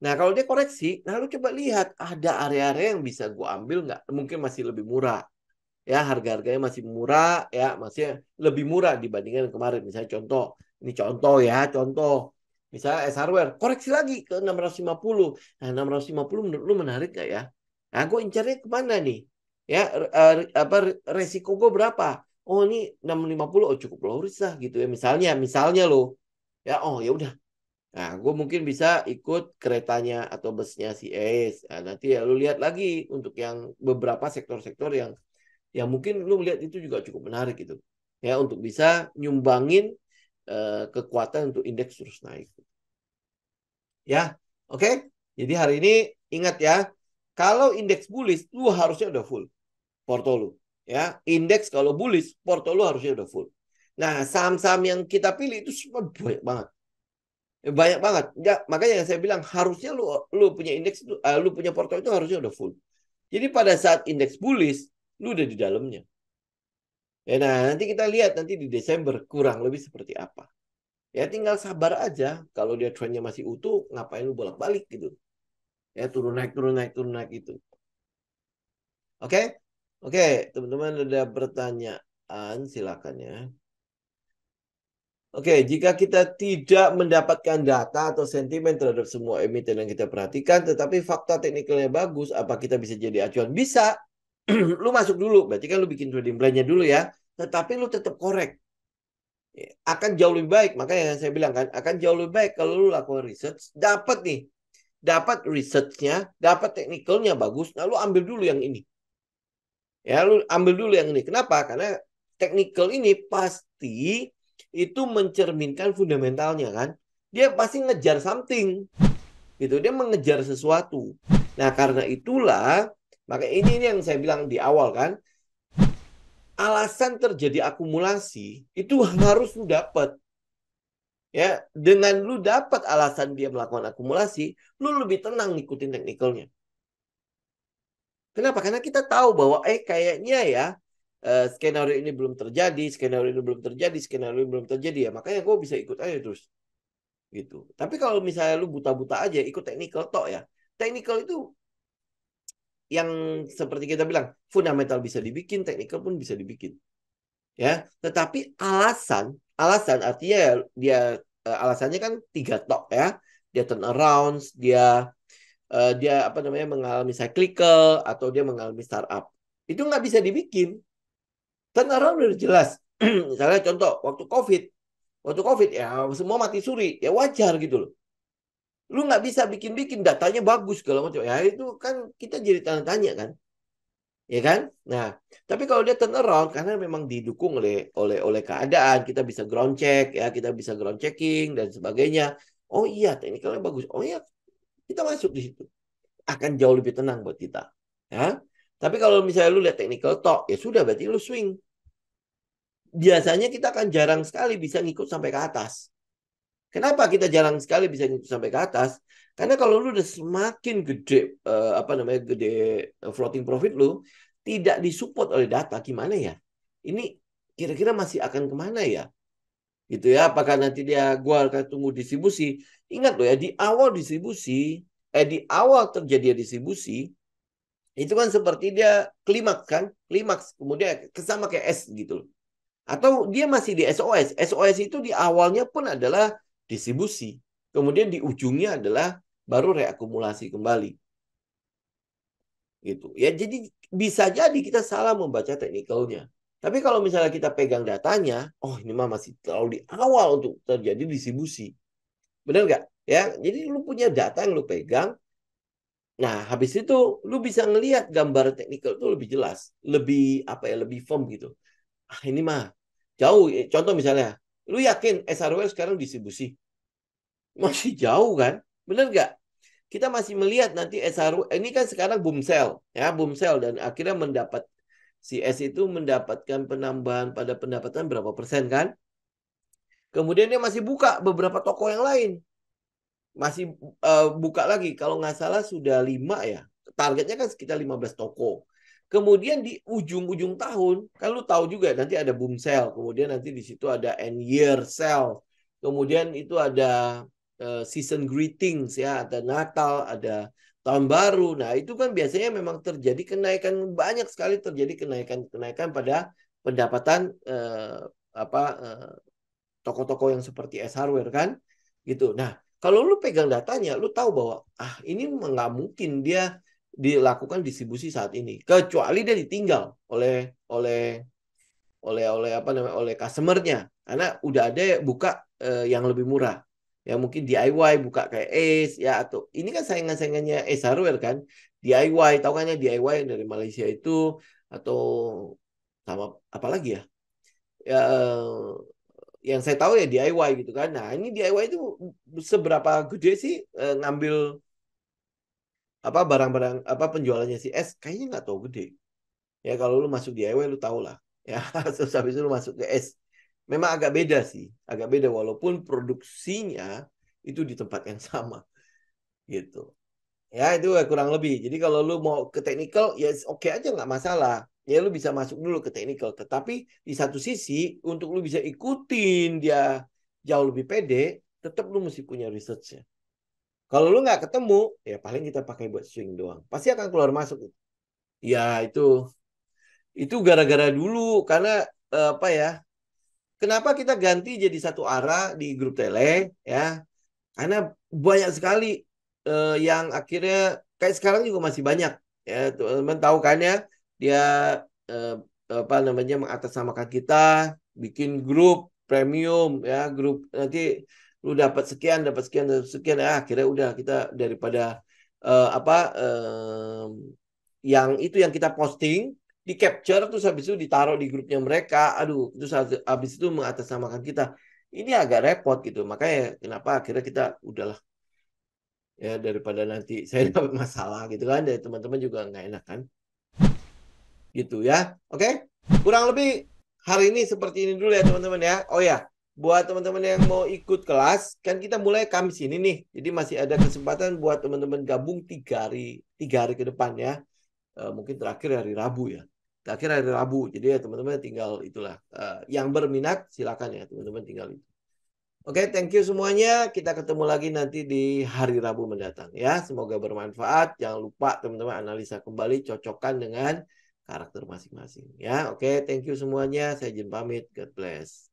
Nah, kalau dia koreksi, nah lu coba lihat ada area-area yang bisa gua ambil nggak? Mungkin masih lebih murah ya, harga-harganya masih murah ya, masih lebih murah dibandingkan kemarin. Misalnya contoh misalnya S Hardware koreksi lagi ke 650. Nah, 650 menurut lu menarik gak ya? Nah, gue incarnya kemana nih ya, apa resiko gue berapa? Oh, ini 650, oh cukup low risk lah gitu ya, misalnya lo ya, oh ya udah. Nah, gue mungkin bisa ikut keretanya atau busnya si Ace. Nah, nanti ya lu lihat lagi untuk yang beberapa sektor-sektor yang mungkin lu lihat itu juga cukup menarik gitu. Ya, untuk bisa nyumbangin kekuatan untuk indeks terus naik. Ya, oke. Jadi hari ini ingat ya, kalau indeks bullish lu harusnya udah full porto lu. Ya, indeks kalau bullish porto lu harusnya udah full. Nah, saham-saham yang kita pilih itu semua banyak banget. Banyak banget. Ya, makanya yang saya bilang harusnya lu punya indeks itu, lu punya porto itu harusnya udah full. Jadi pada saat indeks bullish, lu udah di dalamnya. Ya, nah nanti kita lihat nanti di Desember kurang lebih seperti apa. Ya tinggal sabar aja. Kalau dia trennya masih utuh, ngapain lu bolak-balik gitu. Ya turun naik, turun naik, turun naik gitu. Oke? Oke, teman-teman ada pertanyaan, silakan ya. Oke, jika kita tidak mendapatkan data atau sentimen terhadap semua emiten yang kita perhatikan, tetapi fakta teknikalnya bagus, apa kita bisa jadi acuan? Bisa. Lu masuk dulu, berarti kan lu bikin trading plan-nya dulu ya. Tetapi lu tetap korek. Akan jauh lebih baik. Makanya yang saya bilang kan, akan jauh lebih baik kalau lu lakukan research, dapat research-nya, dapat teknikalnya bagus, lalu ambil dulu yang ini. Ya, lu ambil dulu yang ini. Kenapa? Karena technical ini pasti itu mencerminkan fundamentalnya kan. Dia pasti ngejar something. Gitu, dia mengejar sesuatu. Nah, karena itulah, maka ini yang saya bilang di awal kan, alasan terjadi akumulasi itu harus lu dapat. Ya, dengan lu dapat alasan dia melakukan akumulasi, lu lebih tenang ngikutin teknikalnya. Kenapa? Karena kita tahu bahwa kayaknya ya skenario ini belum terjadi, skenario ini belum terjadi, skenario ini belum terjadi ya. Makanya gue bisa ikut aja terus gitu. Tapi kalau misalnya lu buta-buta aja ikut teknikal tok ya. Teknikal itu yang seperti kita bilang, fundamental bisa dibikin, teknikal pun bisa dibikin. Ya, tetapi alasan artinya ya, dia alasannya kan 3 tok ya. Dia turnarounds, dia apa namanya mengalami cyclical atau dia mengalami startup. Itu nggak bisa dibikin. Turnaround udah jelas. Misalnya contoh waktu COVID ya semua mati suri, ya wajar gitu loh. Lu nggak bisa bikin-bikin datanya bagus segala macam. Ya itu kan kita jadi tanda tanya kan, ya kan? Nah, tapi kalau dia turn around karena memang didukung oleh keadaan, kita bisa ground check ya, kita bisa ground checking dan sebagainya. Oh iya, teknikalnya bagus. Oh iya, kita masuk di situ. Akan jauh lebih tenang buat kita. Ya. Tapi kalau misalnya lu lihat technical talk, ya sudah berarti lu swing. Biasanya kita akan jarang sekali bisa ngikut sampai ke atas. Kenapa kita jarang sekali bisa ngikut sampai ke atas? Karena kalau lu udah semakin gede apa namanya gede floating profit lu tidak disupport oleh data gimana ya? Ini kira-kira masih akan kemana ya? Gitu ya. Apakah nanti gua akan tunggu distribusi? Ingat loh ya di awal distribusi di awal terjadi distribusi itu kan seperti dia klimaks kan, klimaks kemudian kesama kayak S gitu loh. Atau dia masih di SOS. SOS itu di awalnya pun adalah distribusi. Kemudian di ujungnya adalah baru reakumulasi kembali. Gitu. Ya jadi bisa jadi kita salah membaca teknikalnya. Tapi kalau misalnya kita pegang datanya, oh ini mah masih terlalu di awal untuk terjadi distribusi. Benar nggak? Ya, jadi lu punya data yang lu pegang. Nah, habis itu lu bisa ngelihat gambar teknikal itu lebih jelas, lebih apa ya, lebih firm gitu. Ah, ini mah jauh. Contoh misalnya, lu yakin SRW sekarang distribusi? Masih jauh kan? Bener nggak? Kita masih melihat nanti SRW, ini kan sekarang boom sell, ya boom sell dan akhirnya si S itu mendapatkan penambahan pada pendapatan berapa persen kan? Kemudian dia masih buka beberapa toko yang lain, masih buka lagi. Kalau nggak salah sudah 5 ya. Targetnya kan sekitar 15 toko. Kemudian di ujung-ujung tahun, kan lu tahu juga nanti ada boom sale, kemudian nanti di situ ada end year sale, kemudian itu ada season greetings ya, ada Natal, ada tahun baru. Nah, itu kan biasanya memang terjadi kenaikan banyak sekali terjadi kenaikan pada pendapatan apa toko-toko yang seperti S Hardware kan gitu. Nah, kalau lu pegang datanya, lu tahu bahwa ini nggak mungkin dia dilakukan distribusi saat ini, kecuali dia ditinggal oleh oleh oleh apa namanya oleh customernya karena udah ada buka yang lebih murah. Ya mungkin DIY buka kayak Ace ya atau ini kan saingan-saingannya Ace Hardware kan. DIY tahu kan ya DIY yang dari Malaysia itu atau sama apa lagi ya? Ya yang saya tahu ya DIY gitu kan. Nah, ini DIY itu seberapa gede sih ngambil apa barang-barang apa penjualannya si S? Kayaknya nggak tahu gede. Ya kalau lu masuk DIY lu tahu lah. Ya, terus habis itu lu masuk ke S. Memang agak beda sih, agak beda walaupun produksinya itu di tempat yang sama gitu. Ya itu kurang lebih. Jadi kalau lu mau ke technical ya oke aja nggak masalah. Ya lu bisa masuk dulu ke technical. Tetapi di satu sisi untuk lu bisa ikutin dia jauh lebih pede, tetap lu mesti punya research ya. Kalau lu nggak ketemu, ya paling kita pakai buat swing doang. Pasti akan keluar masuk. Ya itu gara-gara dulu karena apa ya? Kenapa kita ganti jadi satu arah di grup tele ya? Karena banyak sekali yang akhirnya kayak sekarang juga masih banyak ya teman-teman tahu kan ya dia eh, apa namanya mengatasnamakan kita bikin grup premium ya grup nanti lu dapat sekian ya akhirnya udah kita daripada apa yang itu yang kita posting di capture terus habis itu ditaruh di grupnya mereka aduh terus habis itu mengatasnamakan kita ini agak repot gitu makanya kenapa akhirnya kita udahlah ya daripada nanti saya dapat masalah gitu kan dari teman-teman juga nggak enak kan gitu ya oke Kurang lebih hari ini seperti ini dulu ya teman-teman ya. Oh ya, buat teman-teman yang mau ikut kelas, kan kita mulai Kamis ini nih. Jadi masih ada kesempatan buat teman-teman gabung 3 hari ke depan ya. Mungkin terakhir hari Rabu ya. Terakhir hari Rabu. Jadi ya teman-teman tinggal itulah. Yang berminat silakan ya teman-teman tinggal itu. Oke, thank you semuanya. Kita ketemu lagi nanti di hari Rabu mendatang ya. Semoga bermanfaat. Jangan lupa teman-teman analisa kembali, cocokkan dengan karakter masing-masing ya. Oke, thank you semuanya. Saya izin pamit. God bless.